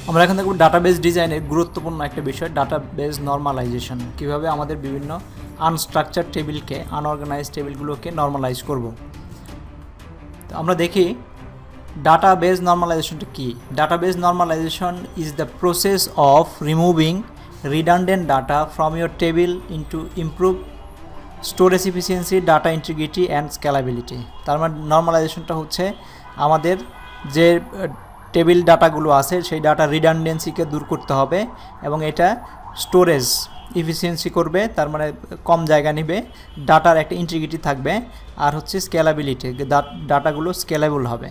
আমরা এখন দেখব ডাটাবেস ডিজাইনের গুরুত্বপূর্ণ একটা বিষয়, ডাটাবেস নর্মালাইজেশন। কীভাবে আমাদের বিভিন্ন আনস্ট্রাকচার টেবিলকে, আনঅর্গানাইজ টেবিলগুলোকে নর্মালাইজ করব। তো আমরা দেখি ডাটাবেস নর্মালাইজেশনটা কী। Database normalization is the process of removing redundant data from your table into improve storage efficiency, data integrity and scalability. তার মানে নর্মালাইজেশনটা হচ্ছে আমাদের যে টেবিল ডাটাগুলো আছে সেই ডাটা রিডান্ডেন্সিকে দূর করতে হবে এবং এটা স্টোরেজ এফিসিয়েন্সি করবে, তার মানে কম জায়গা নেবে, ডাটার একটা ইন্টিগ্রিটি থাকবে, আর হচ্ছে স্কেলাবিলিটি, ডাটাগুলো স্কেলেবল হবে।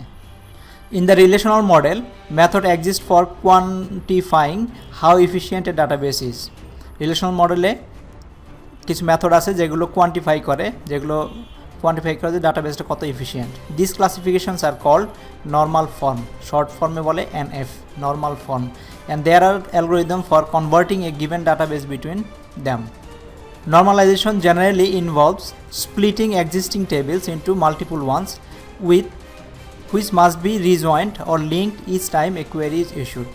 In the relational model, method exists for quantifying how efficient a database is. Relational model কিছু মেথড আছে যেগুলো কোয়ান্টিফাই করে যে ডাটাবেসটা কত efficient. This classifications are called normal form, short ফর্মে বলে NF, normal form, and there are algorithm for converting a given database between them. Normalization generally involves splitting existing tables into multiple ones which must be rejoined or linked each time a query is issued.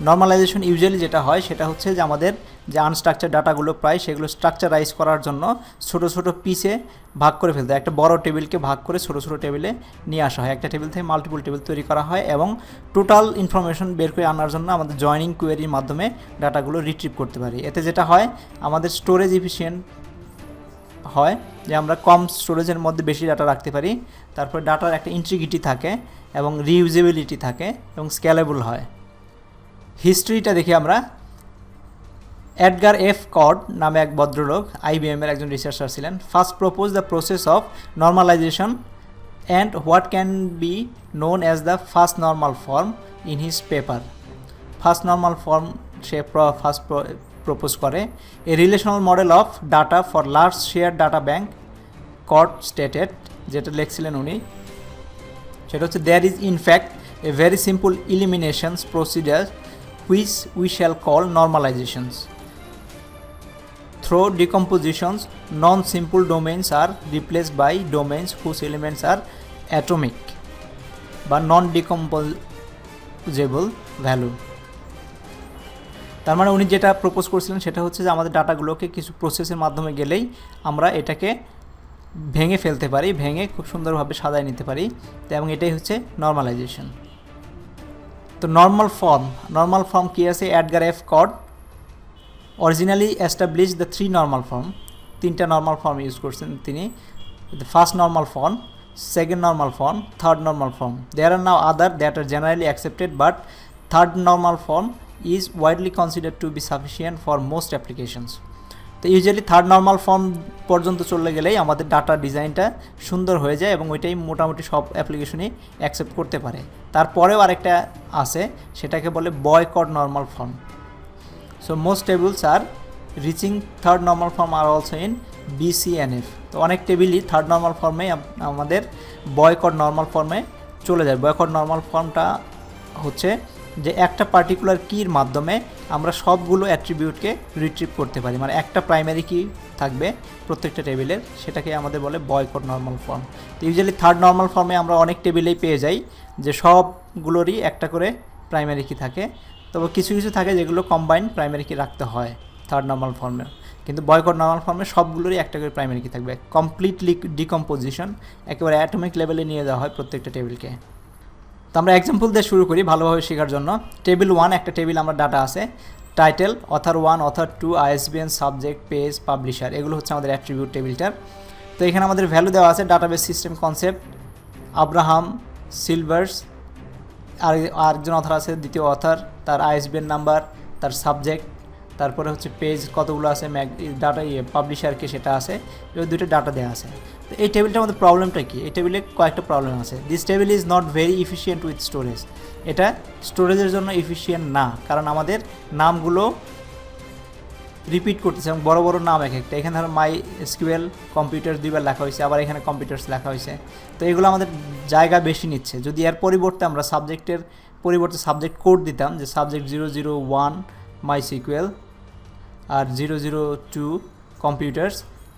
Normalization usually যেটা হয় সেটা হচ্ছে যে আমাদের যে unstructured ডাটাগুলো প্রায় সেগুলো স্ট্রাকচারাইজ করার জন্য ছোটো ছোটো পিসে ভাগ করে ফেলতে হয়। একটা বড় টেবিলকে ভাগ করে ছোটো ছোটো টেবিলে নিয়ে আসা হয়, একটা টেবিল থেকে মাল্টিপল টেবিল তৈরি করা হয় এবং টোটাল ইনফরমেশন বের করে আনার জন্য আমাদের জয়নিং কোয়েরির মাধ্যমে ডাটাগুলো রিট্রিভ করতে পারি। এতে যেটা হয় আমাদের স্টোরেজ এফিশিয়েন্ট হয়, যে আমরা কম স্টোরেজের মধ্যে বেশি ডাটা রাখতে পারি, তারপরে ডাটার একটা ইন্টিগ্রিটি থাকে এবং রিউজেবিলিটি থাকে এবং স্কেলেবল হয়। হিস্ট্রিটা দেখি আমরা। এডগার এফ কড নামে এক ভদ্রলোক, IBM এর একজন রিসার্চার ছিলেন, first propose the process of normalization and what can be known as the first normal form in his paper. First normal form সে ফার্স্ট প্রপোজ করে। A relational model of data for large share data bank, Codd stated, যেটা লিখছিলেন উনি, সেটা হচ্ছে there is in fact a very simple eliminations procedure which we shall call normalizations. Through decompositions, non-simple domains are replaced by domains whose elements are atomic বা non-decomposable value. তার মানে উনি যেটা প্রপোজ করছিলেন সেটা হচ্ছে যে আমাদের ডাটাগুলোকে কিছু প্রসেসের মাধ্যমে গেলেই আমরা এটাকে ভেঙে ফেলতে পারি, ভেঙে খুব সুন্দরভাবে সাজায় নিতে পারি, এবং এটাই হচ্ছে নর্মালাইজেশন। তো নর্মাল ফর্ম কী আছে? Edgar F Codd originally establish the 3 normal form, 3টা নর্মাল ফর্ম ইউজ করছেন তিনি। The first normal form, second normal form, third normal form. There are now other that are generally accepted, but third normal form is widely considered to be sufficient for most applications. তো usually third normal form পর্যন্ত চলে গেলেই আমাদের data ডিজাইনটা সুন্দর হয়ে যায় এবং ওইটাই মোটামুটি সব অ্যাপ্লিকেশনই অ্যাকসেপ্ট করতে পারে। তারপরেও আরেকটা আছে, সেটাকে বলে Boyce Codd normal form. So most tables are reaching third normal form are also in BCNF। তো অনেক টেবিলই থার্ড নর্মাল ফর্মে আমাদের বয়কট নর্মাল ফর্মে চলে যায়। বয়কট নর্মাল ফর্মটা হচ্ছে যে একটা পার্টিকুলার কির মাধ্যমে আমরা সবগুলো অ্যাট্রিবিউটকে রিট্রিভ করতে পারি, মানে একটা প্রাইমারি কি থাকবে প্রত্যেকটা টেবিলের, সেটাকে আমাদের বলে বয়কট নর্মাল ফর্ম। তো ইউজুয়ালি থার্ড নর্মাল ফর্মে আমরা অনেক টেবিলেই পেয়ে যাই যে সবগুলোরই একটা করে প্রাইমারি কি থাকে, তবে কিছু কিছু থাকে যেগুলো কম্বাইন প্রাইমারি কি রাখতে হয় থার্ড নর্মাল ফর্মে, কিন্তু বয়কট নর্মাল ফর্মে সবগুলোরই একটা করে প্রাইমারি কি থাকবে। কমপ্লিটলি ডিকম্পোজিশন, একেবারে অ্যাটমিক লেভেলে নিয়ে যাওয়া হয় প্রত্যেকটা টেবিলকে। তো আমরা এক্সাম্পল দিয়ে শুরু করি ভালোভাবে শেখার জন্য। টেবিল 1, একটা টেবিল আমরা ডাটা আছে, title, author 1, author 2, ISBN, subject, page, publisher, এগুলো হচ্ছে আমাদের অ্যাট্রিবিউট টেবিলটার। তো এখানে আমাদের ভ্যালু দেওয়া আছে database system concept, Abraham silvers, আরেকজন অথর আছে, দ্বিতীয় অথর, তার ISBN নাম্বার, তার সাবজেক্ট, তারপরে হচ্ছে পেজ কতগুলো আছে, ডাটা পাবলিশারকে সেটা আছে, এই দুটো ডাটা দেওয়া আছে। তো এই টেবিলটার মধ্যে প্রবলেমটা কি? এই টেবিলে কয়েকটা প্রবলেম আছে। This table is not very efficient with storage. এটা স্টোরেজের জন্য ইফিশিয়েন্ট না, কারণ আমাদের নামগুলো রিপিট করতেছে এবং বড় বড় নাম এক একটা। এখানে ধরো MySQL কম্পিউটার 2বার লেখা হয়েছে, আবার এখানে কম্পিউটার্স লেখা হয়েছে। তো এগুলো আমাদের জায়গা বেশি নিচ্ছে। যদি এর পরিবর্তে আমরা সাবজেক্টের পরিবর্তে সাবজেক্ট কোড দিতাম, যে সাবজেক্ট 001 MySQL আর 002 কম্পিউটার্স,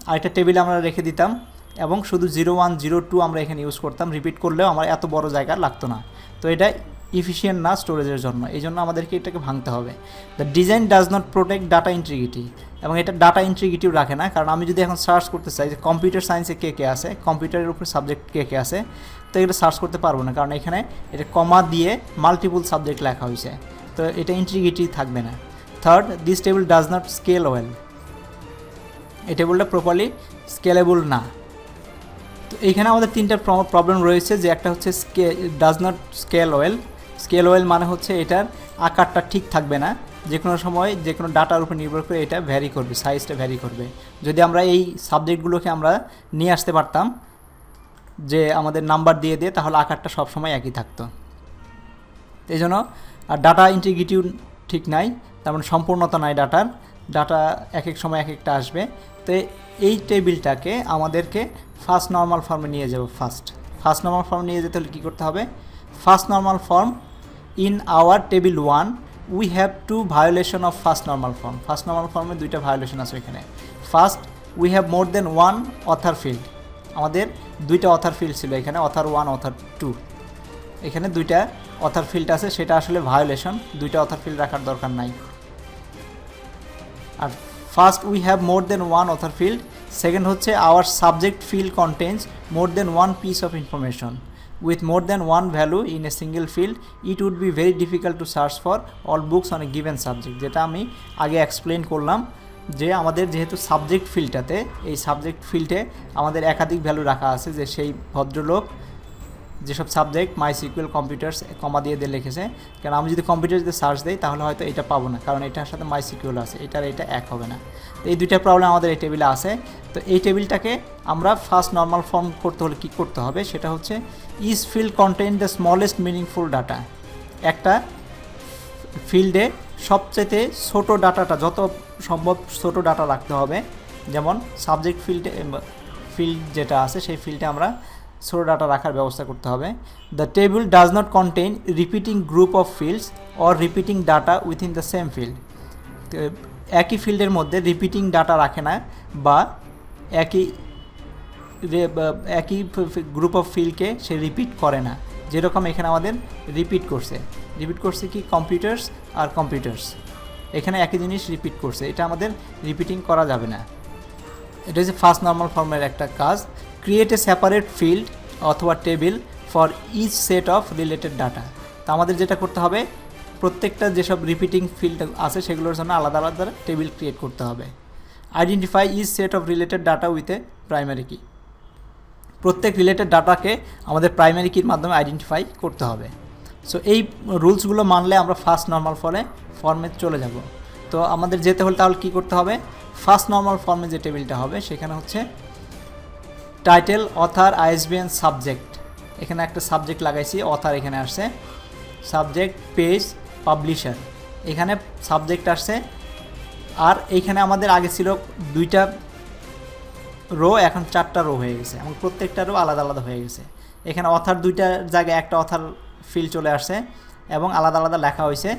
আরেকটা টেবিলে আমরা রেখে দিতাম এবং শুধু 01 02 আমরা এখানে ইউজ করতাম, রিপিট করলেও আমার এত বড় জায়গা লাগতো না। তো এটা ইফিশিয়েন্ট না স্টোরেজের জন্য, এই জন্য আমাদেরকে এটাকে ভাঙতে হবে। The design does not protect data integrity, এবং এটা ডাটা ইন্টিগ্রিটিও রাখে না। কারণ আমি যদি এখন সার্চ করতে চাই যে কম্পিউটার সায়েন্সে কে কে আছে, কম্পিউটারের উপর সাবজেক্ট কে কে আছে, তো এটা সার্চ করতে পারবো না, কারণ এখানে এটা কমা দিয়ে মাল্টিপল সাবজেক্ট লেখা হয়েছে, তো এটা ইন্টিগ্রিটি থাকবে না। Third, this table does not scale well, এই টেবিলটা প্রপারলি স্কেলেবল না। তো এইখানে আমাদের তিনটা প্রবলেম রয়েছে, যে একটা হচ্ছে does not scale well. Scale well মানে হচ্ছে এটার আকারটা ঠিক থাকবে না, যে কোনো সময় যে কোনো ডাটার উপর নির্ভর করে এটা ভ্যারি করবে, সাইজটা ভ্যারি করবে। যদি আমরা এই সাবজেক্টগুলোকে আমরা নিয়ে আসতে পারতাম যে আমাদের নাম্বার দিয়ে দিয়ে, তাহলে আকারটা সবসময় একই থাকতো। এই জন্য আর ডাটা ইন্টিগ্রিটিও ঠিক নাই, তার মানে সম্পূর্ণতা নাই ডাটার, ডাটা এক এক সময় এক একটা আসবে। তো এই টেবিলটাকে আমাদেরকে ফার্স্ট নর্মাল ফর্মে নিয়ে যাব। ফার্স্ট নর্মাল ফর্ম নিয়ে যেতে হলে কী করতে হবে? First normal form in our table 1 we have 2 violation of first normal form. First normal ফর্মে 2টা ভায়োলেশন আছে এখানে। First, we have more than 1 author field, আমাদের 2টা অথার ফিল্ড ছিল এখানে, অথার 1 অথার 2, এখানে 2টা অথার ফিল্ড আছে, সেটা আসলে ভায়োলেশন, 2টা অথার ফিল্ড রাখার দরকার নাই। আর first, we have more than 1 author field. Second হচ্ছে our subject field contains more than 1 piece of information with more than one value in a single field, it would be very difficult to search for all books on a given subject, যেটা আমি আগে explain করলাম, যে আমাদের যেহেতু subject ফিল্ডটাতে, এই subject ফিল্ডে আমাদের একাধিক ভ্যালু রাখা আছে, যে সেই ভদ্রলোক যেসব সাবজেক্ট মাইসিকিউএল কম্পিউটার্স কমা দিয়ে লিখেছে, কারণ আমি যদি কম্পিউটার যদি সার্চ দিই তাহলে হয়তো এটা পাবো না, কারণ এটার সাথে মাইসিকিউএল আছে, এটার এটা এক হবে না। তো এই 2টা প্রবলেম আমাদের এই টেবিলে আছে। তো এই টেবিলটাকে আমরা ফার্স্ট নর্মাল ফর্ম করতে হলে কী করতে হবে, সেটা হচ্ছে is field contain the smallest meaningful data. একটা ফিল্ডে সবচেয়ে ছোট ডাটাটা, যত সম্ভব ছোট ডাটা রাখতে হবে, যেমন সাবজেক্ট ফিল্ড যেটা আছে সেই ফিল্ডে আমরা ছোট ডাটা রাখার ব্যবস্থা করতে হবে। The table does not contain repeating group of fields or repeating data within the same field. একই ফিল্ডের মধ্যে রিপিটিং ডাটা রাখে না, বা একই গ্রুপ অফ ফিল্ডকে সে রিপিট করে না, যেরকম এখানে আমাদের রিপিট করছে কি কম্পিউটার্স আর কম্পিউটার্স, এখানে একই জিনিস রিপিট করছে, এটা আমাদের রিপিটিং করা যাবে না। এটা হচ্ছে ফার্স্ট নর্মাল ফর্মের একটা কাজ। ক্রিয়েট এ সেপারেট ফিল্ড অথবা table for each set of related data. তো আমাদের যেটা করতে হবে, প্রত্যেকটা যেসব রিপিটিং ফিল্ড আছে সেগুলোর জন্য আলাদা আলাদা টেবিল ক্রিয়েট করতে হবে। Identify each set of related data with a primary key. প্রত্যেক রিলেটেড ডাটাকে আমাদের প্রাইমারি কির মাধ্যমে আইডেন্টিফাই করতে হবে। সো এই রুলসগুলো মানলে আমরা ফার্স্ট নর্মাল ফর্মে চলে যাব। তো আমাদের যেতে হলে তাহলে কী করতে হবে? ফার্স্ট নর্মাল ফর্মে যে টেবিলটা হবে সেখানে হচ্ছে টাইটেল, অথার, আইএসবিএন, সাবজেক্ট, এখানে একটা সাবজেক্ট লাগাইছি, অথার এখানে আসছে, সাবজেক্ট, পেজ, পাবলিশার, এখানে সাবজেক্ট আসছে। আর এইখানে আমাদের আগে ছিল 2টা রো, এখন 4টা রো হয়ে গেছে, এবং প্রত্যেকটা রো আলাদা আলাদা হয়ে গেছে। এখানে অথার 2টার জায়গায় একটা অথার ফিল্ড চলে আসছে এবং আলাদা আলাদা লেখা হয়েছে।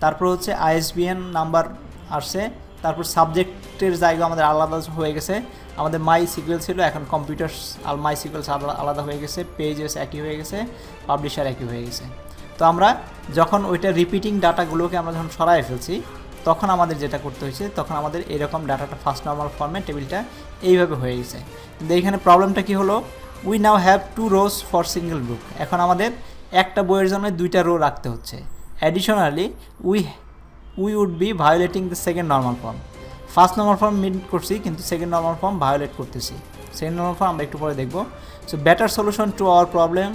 তারপর হচ্ছে আইএসবিএন নাম্বার আসছে, তারপর সাবজেক্টের জায়গা আমাদের আলাদা হয়ে গেছে। আমাদের মাইসিকিউএল ছিল, এখন কম্পিউটার্স আর মাইসিকিউএল আলাদা হয়ে গেছে, পেজেস একই হয়ে গেছে, পাবলিশার একই হয়ে গেছে। তো আমরা যখন ওইটা রিপিটিং ডাটাগুলোকে আমরা যখন সরাই ফেলছি, তখন আমাদের যেটা করতে হয়েছে, তখন আমাদের এরকম ডাটাটা ফার্স্ট নর্মাল ফর্মে টেবিলটা এইভাবে হয়ে গেছে। কিন্তু এইখানে প্রবলেমটা কী হলো? We now have 2 rows for single book. এখন আমাদের একটা বইয়ের জন্য 2টা রো রাখতে হচ্ছে। Additionally we would be violating the second normal form. First normal form meet করছি, কিন্তু সেকেন্ড নর্মাল ফর্ম ভায়োলেট করতেছি। সেকেন্ড নর্মাল ফর্ম আমরা একটু পরে দেখব। So better solution to our problem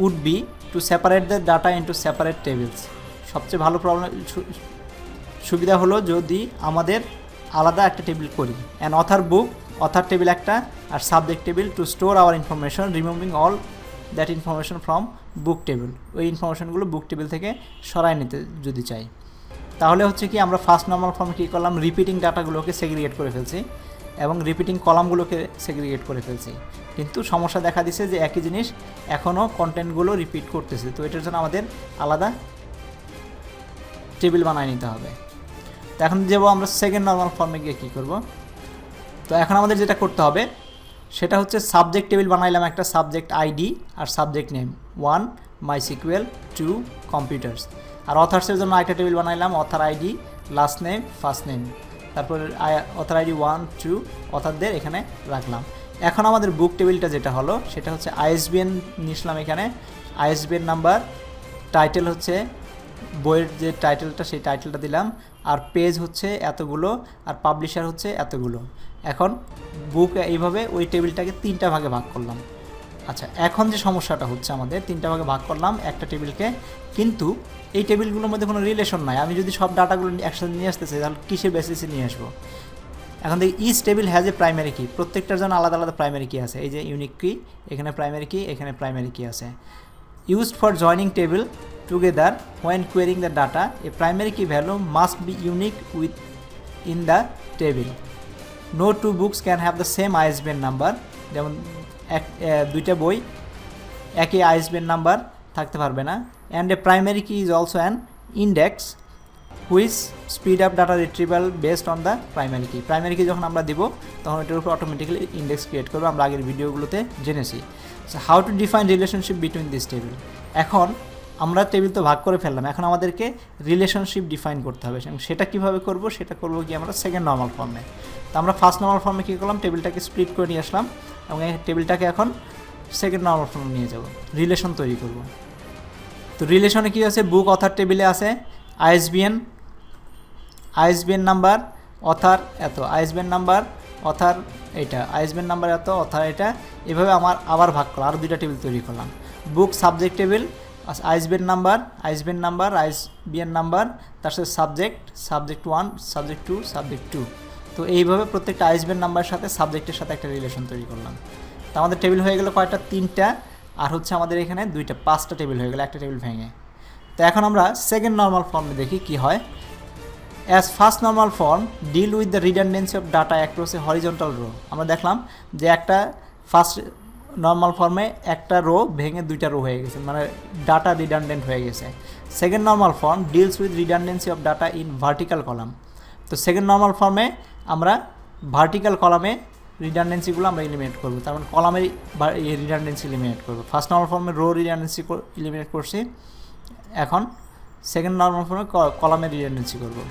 would be to separate the data into separate tables. সবচেয়ে ভালো সুবিধা হলো যদি আমাদের আলাদা একটা টেবিল করি। An author book, author table একটা, আর subject table to store our information, removing all that information from book table. ওই ইনফরমেশনগুলো বুক টেবিল থেকে সরাই নিতে যদি চাই, তাহলে হচ্ছে কি আমরা ফার্স্ট নর্মাল ফর্মে কী করলাম? রিপিটিং ডাটাগুলোকে সেগ্রিগেট করে ফেলছি এবং রিপিটিং কলামগুলোকে সেগ্রিগেট করে ফেলছি। কিন্তু সমস্যা দেখা দিছে যে একই জিনিস এখনও কন্টেন্টগুলো রিপিট করতেছে। তো এটার জন্য আমাদের আলাদা টেবিল বানিয়ে নিতে হবে। তো এখন যাবো আমরা সেকেন্ড নর্মাল ফর্মে গিয়ে কী করব? তো এখন আমাদের যেটা করতে হবে সেটা হচ্ছে সাবজেক্ট টেবিল বানাইলাম একটা, সাবজেক্ট আইডি আর subject name 1, MySQL to computers। আর অথার্সের জন্য একটা টেবিল বানাইলাম, author ID, last name, first name, তারপর অথার আইডি 1 2 অথারদের এখানে রাখলাম। এখন আমাদের বুক টেবিলটা যেটা হলো সেটা হচ্ছে ISBN নিলাম এখানে, ISBN নাম্বার, টাইটেল হচ্ছে বইয়ের যে টাইটেলটা সেই টাইটেলটা দিলাম, আর পেজ হচ্ছে এতগুলো, আর পাবলিশার হচ্ছে এতগুলো। এখন বুক এইভাবে ওই টেবিলটাকে 3টা ভাগে ভাগ করলাম। আচ্ছা, এখন যে সমস্যাটা হচ্ছে আমাদের 3টা ভাগে ভাগ করলাম একটা টেবিলকে, কিন্তু এই টেবিলগুলোর মধ্যে কোনো রিলেশন নাই। আমি যদি সব ডাটাগুলো একসাথে নিয়ে আসতে চাই তাহলে কিসের বেসিসে নিয়ে আসবো? এখন দেখি each table has a primary key, প্রত্যেকটার জন্য আলাদা আলাদা প্রাইমারি কি আছে। এই যে ইউনিক কি, এখানে প্রাইমারি কি, এখানে প্রাইমারি কি আছে। Used for joining table together when querying the data, a primary key value must be unique with in the table. No two books can have the same ISBN number, যেমন দুইটা বই একই ISBN number থাকতে পারবে না। And a primary key is also an index which speed up data retrieval based on the primary key. Primary key যখন আমরা দিব তখন এটার উপর অটোমেটিক্যালি ইন্ডেক্স ক্রিয়েট করবে, আমরা আগের ভিডিওগুলোতে জেনেছি। So how to define relationship between this table. এখন আমরা টেবিল তো ভাগ করে ফেললাম, এখন আমাদেরকে রিলেশনশিপ ডিফাইন করতে হবে। এবং সেটা কীভাবে করব, সেটা করবো কি আমরা সেকেন্ড নর্মাল ফর্মে। তো আমরা ফার্স্ট নর্মাল ফর্মে কী করলাম, টেবিলটাকে স্প্লিট করে নিয়ে আসলাম এবং এই টেবিলটাকে এখন সেকেন্ড নর্মাল ফর্মে নিয়ে যাব, রিলেশন তৈরি করব। তো রিলেশনে কী আছে, বুক অথার টেবিলে আছে ISBN নাম্বার, অথার এত, ISBN নাম্বার, অথার এটা, ISBN নাম্বার এত, অথার এটা, এভাবে আমার আবার ভাগ করলাম, আরও 2টা টেবিল তৈরি করলাম। Book subject table, ISBN number, ISBN number, তার সাথে সাবজেক্ট 1, সাবজেক্ট 2, সাবজেক্ট 2। তো এইভাবে প্রত্যেকটা ISBN নাম্বারের সাথে সাবজেক্টের সাথে একটা রিলেশন তৈরি করলাম। তো আমাদের টেবিল হয়ে গেল কয়টা, 3টা, আর হচ্ছে আমাদের এখানে 2টা, 5টা টেবিল হয়ে গেল, একটা টেবিল ভেঙে। তো এখন আমরা সেকেন্ড নর্মাল ফর্মে দেখি কি হয়। As first normal form deal with the redundancy of data across a horizontal row. আমরা দেখলাম যে একটা ফার্স্ট নর্মাল ফর্মে একটা রো ভেঙে 2টা রো হয়ে গেছে, মানে ডাটা রিডান্ডেন্ট হয়ে গেছে। Second normal form deals with redundancy of data in vertical column. তো সেকেন্ড নর্মাল ফর্মে আমরা ভার্টিক্যাল কলামে রিডান্ডেন্সিগুলো আমরা এলিমিনেট করবো, তার মানে কলামের রিডান্ডেন্সি এলিমিনেট করবো। ফার্স্ট নর্মাল ফর্মে রো রিডান্ডেন্সি এলিমিনেট করছি, এখন সেকেন্ড নর্মাল ফর্মে কলামের রিডান্ডেন্সি করবো।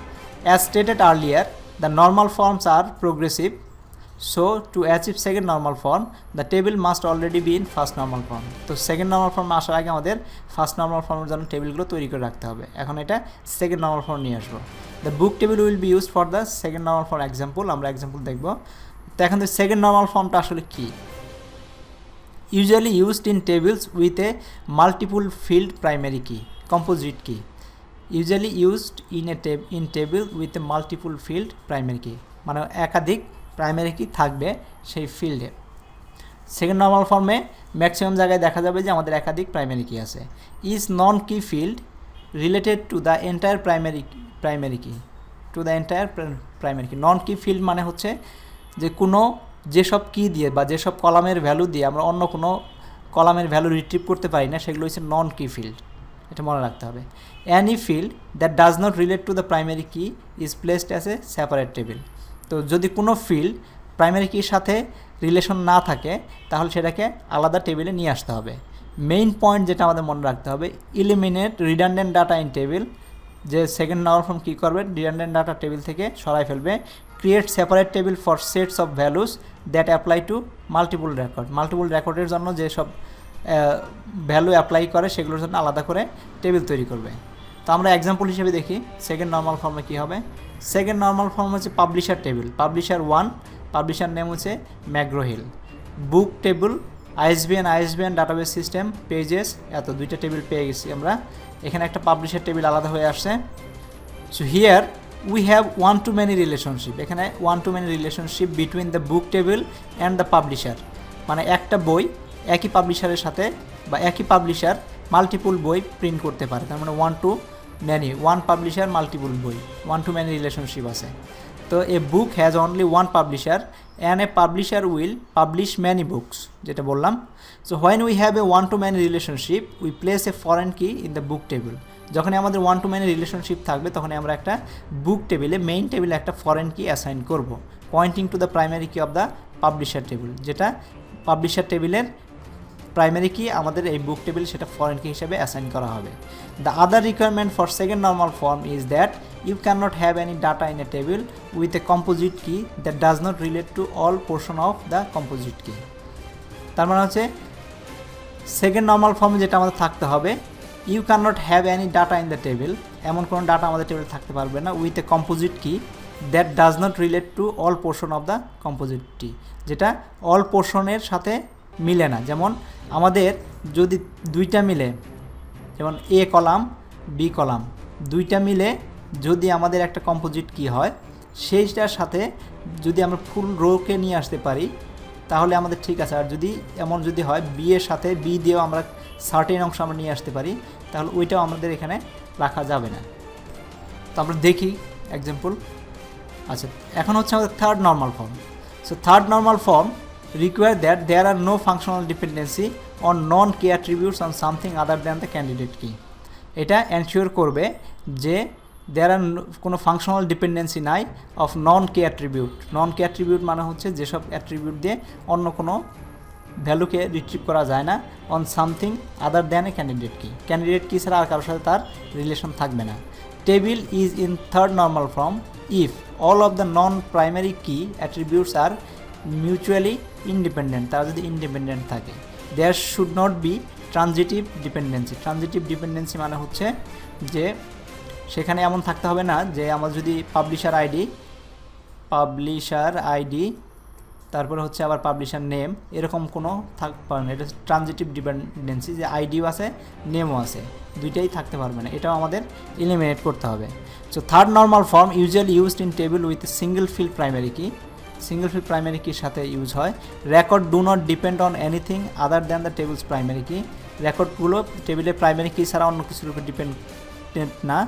As stated earlier, the normal forms are progressive, so to achieve second normal form, the table must already be in first normal form. তো second normal ফর্মে আসার আগে আমাদের ফার্স্ট নর্মাল ফর্মের জন্য টেবিলগুলো তৈরি করে রাখতে হবে। এখন এটা সেকেন্ড নর্মাল ফর্ম নিয়ে আসবো। The book table will be used for the second normal form example, আমরা এক্সাম্পল দেখবো। তো এখন সেকেন্ড নর্মাল ফর্মটা আসলে কী? Usually used in tables with a multiple field primary key, composite key. Usually used in table with a multiple field primary key, মানে একাধিক primary কি থাকবে সেই ফিল্ডে। সেকেন্ড নর্মাল ফর্মে ম্যাক্সিমাম জায়গায় দেখা যাবে যে আমাদের একাধিক প্রাইমারি কি আছে। Is non key field related to the entire primary কি, নন কি ফিল্ড মানে হচ্ছে যে কোনো যেসব কি দিয়ে বা যেসব কলামের ভ্যালু দিয়ে আমরা অন্য কোনো কলামের ভ্যালু রিট্রিভ করতে পারি না, সেগুলো হচ্ছে নন কি ফিল্ড, এটা মনে রাখতে হবে। Any field that does not relate to the primary key is placed as a separate table. তো যদি কোনো ফিল্ড প্রাইমারি কির সাথে রিলেশন না থাকে তাহলে সেটাকে আলাদা টেবিলে নিয়ে আসতে হবে। মেইন পয়েন্ট যেটা আমাদের মনে রাখতে হবে, eliminate redundant data in table, যে সেকেন্ড নর্মাল ফর্ম কী করবে, রিডান্ডেন্ট ডাটা টেবিল থেকে সরাই ফেলবে। Create separate table for sets of values that apply to multiple রেকর্ডের জন্য যেসব ভ্যালু অ্যাপ্লাই করে সেগুলোর জন্য আলাদা করে টেবিল তৈরি করবে। তো আমরা এক্সাম্পল হিসেবে দেখি সেকেন্ড নর্মাল ফর্মে কী হবে। সেকেন্ড নর্মাল ফর্ম হচ্ছে publisher table, publisher 1, publisher name হচ্ছে McGraw Hill. Book table, ISBN database system, pages, এত 2টা টেবিল পেয়ে গেছি আমরা। এখানে একটা পাবলিশার টেবিল আলাদা হয়ে আসছে। So here we have one to many relationship, এখানে one to many relationship between the book table and the publisher, মানে একটা বই একই পাবলিশারের সাথে বা একই পাবলিশার মাল্টিপুল বই প্রিন্ট করতে পারে, তার মানে one to many, one publisher multiple বই, ওয়ান টু ম্যানি রিলেশনশিপ আছে। তো a book has only one publisher and a publisher will publish many books, যেটা বললাম। So when we have a one to many relationship we place a foreign key in the book table. যখনই আমাদের one to many relationship থাকবে তখনই আমরা একটা বুক টেবিলে, main টেবিলে একটা ফরেন কি অ্যাসাইন করব, পয়েন্টিং টু দ্য প্রাইমারি কি অফ দ্য পাবলিশার টেবিল, যেটা পাবলিশার টেবিলের প্রাইমারি কি আমাদের এই বুক টেবিল সেটা ফরেন কি হিসেবে অ্যাসাইন করা হবে। The other requirement for second normal form is that you can not have any data in a table with a composite key that does not relate to all portion of the composite key. তার মানে হচ্ছে second normal ফর্মে যেটা আমাদের থাকতে হবে, you can not have any data in the table, এমন কোনো ডাটা আমাদের টেবিলে থাকতে পারবে না with a composite key that does not relate to all portion of the composite key, যেটা অল পোর্শনের সাথে মিলে না। যেমন আমাদের যদি দুইটা মিলে, যেমন এ কলাম বি কলাম দুইটা মিলে যদি আমাদের একটা কম্পোজিট কি হয়, সেইটার সাথে যদি আমরা ফুল রোকে নিয়ে আসতে পারি তাহলে আমাদের ঠিক আছে। আর যদি এমন যদি হয় বি এর সাথে বি দিয়েও আমরা সার্টেন অংশ আমরা নিয়ে আসতে পারি, তাহলে ওইটাও আমাদের এখানে রাখা যাবে না। তো আমরা দেখি এক্সাম্পল। আচ্ছা, এখন হচ্ছে আমাদের third normal form. So third normal form require that there are no functional dependency on non-key attributes on something other than the candidate key. এটা এনশিওর করবে যে there are কোনো ফাংশনাল ডিপেন্ডেন্সি নাই of non K attribute. Non K attribute মানে হচ্ছে যেসব attribute দিয়ে অন্য কোনো ভ্যালুকে রিট্রিভ করা যায় না, on something other than a candidate key. Candidate key ছাড়া আর কারোর সাথে তার রিলেশন থাকবে না। Table is in third normal form if all of the non primary key attributes are mutually independent, তারা যদি ইন্ডিপেন্ডেন্ট থাকে। There should not be transitive dependency. Transitive dependency মানে হচ্ছে যে সেখানে এমন থাকতে হবে না যে আমার যদি পাবলিশার আইডি তারপরে হচ্ছে আবার পাবলিশার নেম এরকম কোনো পারে না। এটা ট্রানজিটিভ ডিপেন্ডেন্সি, যে আইডিও আছে নেমও আছে, দুইটাই থাকতে পারবে না। এটাও আমাদের এলিমিনেট করতে হবে। So third normal form usually used in table with single field primary কি। সিঙ্গেল ফিল্ড প্রাইমারি কির সাথে ইউজ হয়। Record do not depend on anything other than the tables primary কি। রেকর্ডগুলো টেবিলের প্রাইমারি কি ছাড়া অন্য কিছুর উপর ডিপেন্ডেন্ট না।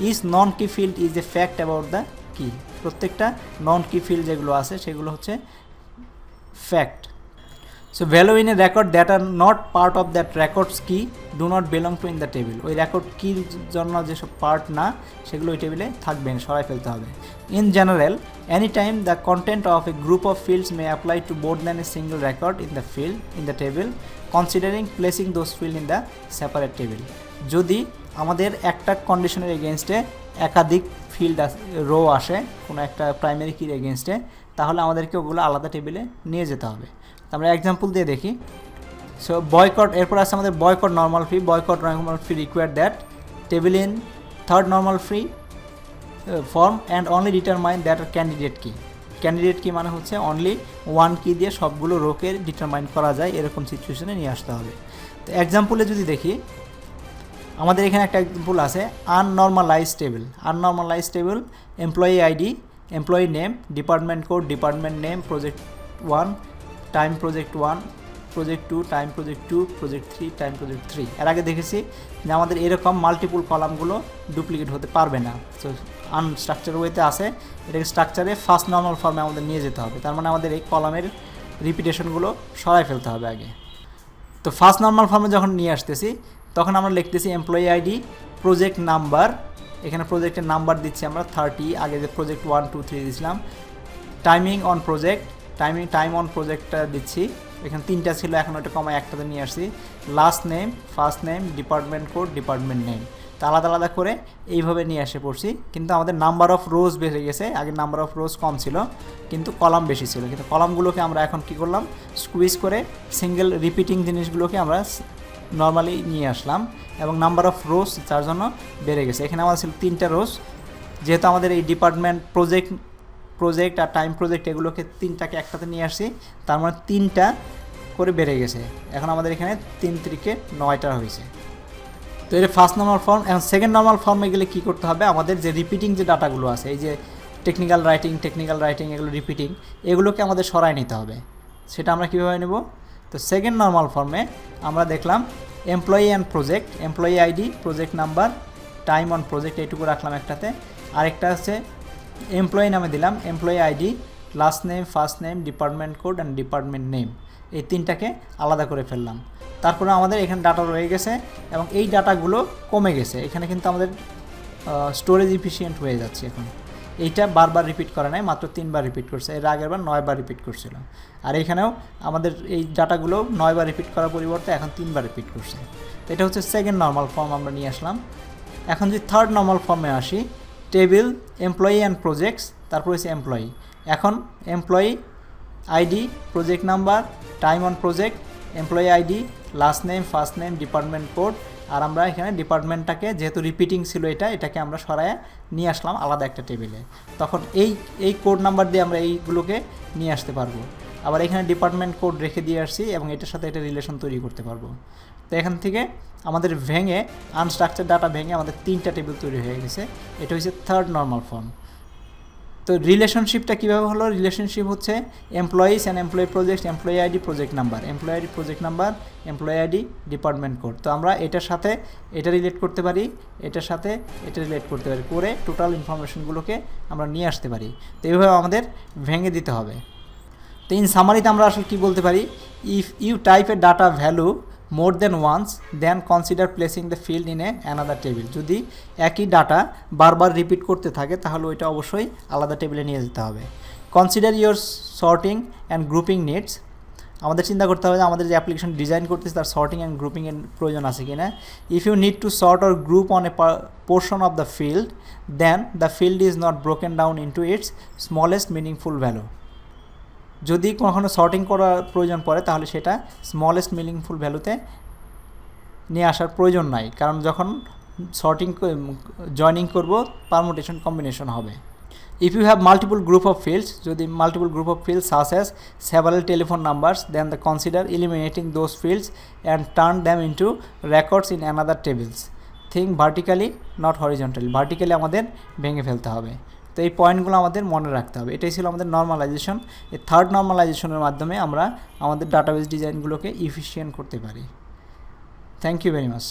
Is non key field is a fact about the key. প্রত্যেকটা নন কি ফিল্ড যেগুলো আছে সেগুলো হচ্ছে fact. So value in a record that are not part of that records key do not belong to in the table. ওই record কির জন্য যেসব part না সেগুলো ওই টেবিলে থাকবে না, সরাই ফেলতে হবে। In general any time the content of A group of fields may apply to more than a single record in the table considering placing those field in the separate table. যদি আমাদের একটা কন্ডিশনের এগেনস্টে একাধিক ফিল্ড রো আসে কোনো একটা primary কির এগেনস্টে, তাহলে আমাদেরকে ওগুলো আলাদা টেবিলে নিয়ে যেতে হবে। আমরা এক্সাম্পল দিয়ে দেখি। সো বয়কট, এরপর আছে আমাদের Boyce Codd normal fee. Boyce Codd normal fee require that table in third normal fee form and only determinant that are candidate key. Candidate key মানে হচ্ছে অনলি ওয়ান কি দিয়ে সবগুলো রোকে ডিটারমাইন করা যায়, এরকম সিচুয়েশনে নিয়ে আসতে হবে। তো এক্সাম্পলে যদি দেখি, আমাদের এখানে একটা এক্সাম্পল আছে unnormalize table. Unnormalize table employee ID, employee name, department code, department name, project 1, time project 1, project 2, time project 2, project 3, time project 3। এর আগে দেখেছি যে আমাদের এরকম মাল্টিপুল কলামগুলো ডুপ্লিকেট হতে পারবে না। তো আনস্ট্রাকচার ওয়েতে আছে, এটাকে স্ট্রাকচারে ফার্স্ট নর্মাল ফর্মে আমাদের নিয়ে যেতে হবে। তার মানে আমাদের এই কলামের রিপিটেশনগুলো সরাই ফেলতে হবে আগে। তো ফার্স্ট নর্মাল ফর্মে যখন নিয়ে আসতেছি তখন আমরা লিখতেছি এমপ্লয়ি আইডি, প্রজেক্ট নাম্বার, এখানে প্রজেক্টের নাম্বার দিচ্ছি আমরা 30, আগে যে প্রজেক্ট 1, 2, 3 দিয়েছিলাম। Timing on project, time on প্রজেক্টটা দিচ্ছি, এখানে 3টা ছিল, এখন ওটা কমায় একটাতে নিয়ে আসছি। Last name, first name, department code, department name, তা আলাদা আলাদা করে এইভাবে নিয়ে এসে পড়ছি। কিন্তু আমাদের নাম্বার অফ রোজ বেড়ে গেছে, আগে নাম্বার অফ রোজ কম ছিল কিন্তু কলাম বেশি ছিল। কিন্তু কলামগুলোকে আমরা এখন কি করলাম, স্কুইজ করে সিঙ্গেল রিপিটিং জিনিসগুলোকে আমরা নর্মালি নিয়ে আসলাম এবং নাম্বার অফ রোজ তার জন্য বেড়ে গেছে। এখানে আমাদের ছিল 3টা রোজ, যেহেতু আমাদের এই ডিপার্টমেন্ট প্রজেক্ট আর টাইম প্রজেক্ট এগুলোকে 3টাকে একসাথে নিয়ে আসছি, তার মানে 3টা করে বেড়ে গেছে। এখন আমাদের এখানে 3 3 9টা হয়েছে। তো এটা ফার্স্ট নর্মাল ফর্ম। এখন সেকেন্ড নর্মাল ফর্মে গেলে কী করতে হবে, আমাদের যে রিপিটিং যে ডাটাগুলো আছে, এই যে টেকনিক্যাল রাইটিং এগুলো রিপিটিং, এগুলোকে আমাদের সরাই নিতে হবে। সেটা আমরা কীভাবে নেব? তো সেকেন্ড নর্মাল ফর্মে আমরা দেখলাম employee and project, employee ID, project number, time on project, এইটুকু রাখলাম একটাতে। আরেকটা হচ্ছে এমপ্লয়ি নামে দিলাম employee ID, last name, first name, department code and department name, এই 3টাকে আলাদা করে ফেললাম। তারপরে আমাদের এখানে ডাটা রয়ে গেছে এবং এই ডাটাগুলো কমে গেছে। এখানে কিন্তু আমাদের স্টোরেজ ইফিসিয়েন্ট হয়ে যাচ্ছে এখন। এইটা বারবার রিপিট করে নাই, মাত্র 3বার রিপিট করছে, এর আগের বার 9বার রিপিট করছিল। আর এখানেও আমাদের এই ডাটাগুলো 9বার রিপিট করার পরিবর্তে এখন 3বার রিপিট করছে। এটা হচ্ছে সেকেন্ড নর্মাল ফর্ম আমরা নিয়ে আসলাম। এখন যদি থার্ড নর্মাল ফর্মে আসি, টেবিল, এমপ্লয়ি অ্যান্ড প্রজেক্টস, তারপর হচ্ছে এমপ্লয়ি। এখন employee ID, project number, time on project, employee ID, last name, first name, department code. আর আমরা এখানে ডিপার্টমেন্টটাকে যেহেতু রিপিটিং ছিল এটাকে আমরা সরায় নিয়ে আসলাম আলাদা একটা টেবিলে। তখন এই কোড নাম্বার দিয়ে আমরা এইগুলোকে নিয়ে আসতে পারবো। আবার এখানে ডিপার্টমেন্ট কোড রেখে দিয়ে আসছি এবং এটার সাথে একটা রিলেশন তৈরি করতে পারবো। তো এখান থেকে আমাদের ভেঙে আনস্ট্রাকচার ডাটা ভেঙে আমাদের 3টা টেবিল তৈরি হয়ে গেছে। এটা হচ্ছে থার্ড নর্মাল ফর্ম। তো রিলেশনশিপটা কীভাবে হলো? রিলেশনশিপ হচ্ছে employees and employee project, employee ID, project number, employee ID, project number, employee ID, department code. তো আমরা এটার সাথে এটা রিলেট করতে পারি, এটার সাথে এটা রিলেট করতে পারি, করে টোটাল ইনফরমেশনগুলোকে আমরা নিয়ে আসতে পারি। তো এইভাবে আমাদের ভেঙে দিতে হবে। তো ইন সামারিতে আমরা আসলে কী বলতে পারি? If you type a data value more than once then consider placing the field in another table. যদি একই ডাটা বারবার রিপিট করতে থাকে তাহলে ওইটা অবশ্যই আলাদা টেবিলে নিয়ে যেতে হবে। Consider your sorting and grouping needs. আমাদের চিন্তা করতে হবে যে আমাদের যে অ্যাপ্লিকেশন ডিজাইন করতেছে তার সর্টিং অ্যান্ড গ্রুপিংয়ের প্রয়োজন আছে কিনা। If you need to sort or group on a portion of the field then the field is not broken down into its smallest meaningful value. যদি কখনো সর্টিং করার প্রয়োজন পড়ে তাহলে সেটা স্মলেস্ট মিনিংফুল ভ্যালুতে নিয়ে আসার প্রয়োজন নাই, কারণ যখন সর্টিং জয়নিং করব পারমুটেশন কম্বিনেশন হবে। If you have multiple group of fields, যদি multiple group of fields such as several telephone numbers then the consider eliminating those fields and turn them into records in another tables. Think vertically not horizontally, vertically আমাদের ভেঙে ফেলতে হবে। তো এই পয়েন্টগুলো আমাদের মনে রাখতে হবে। এটাই ছিল আমাদের নর্মালাইজেশন। এই থার্ড নর্মালাইজেশনের মাধ্যমে আমরা আমাদের ডাটাবেস ডিজাইনগুলোকে ইফিশিয়েন্ট করতে পারি। Thank you very much.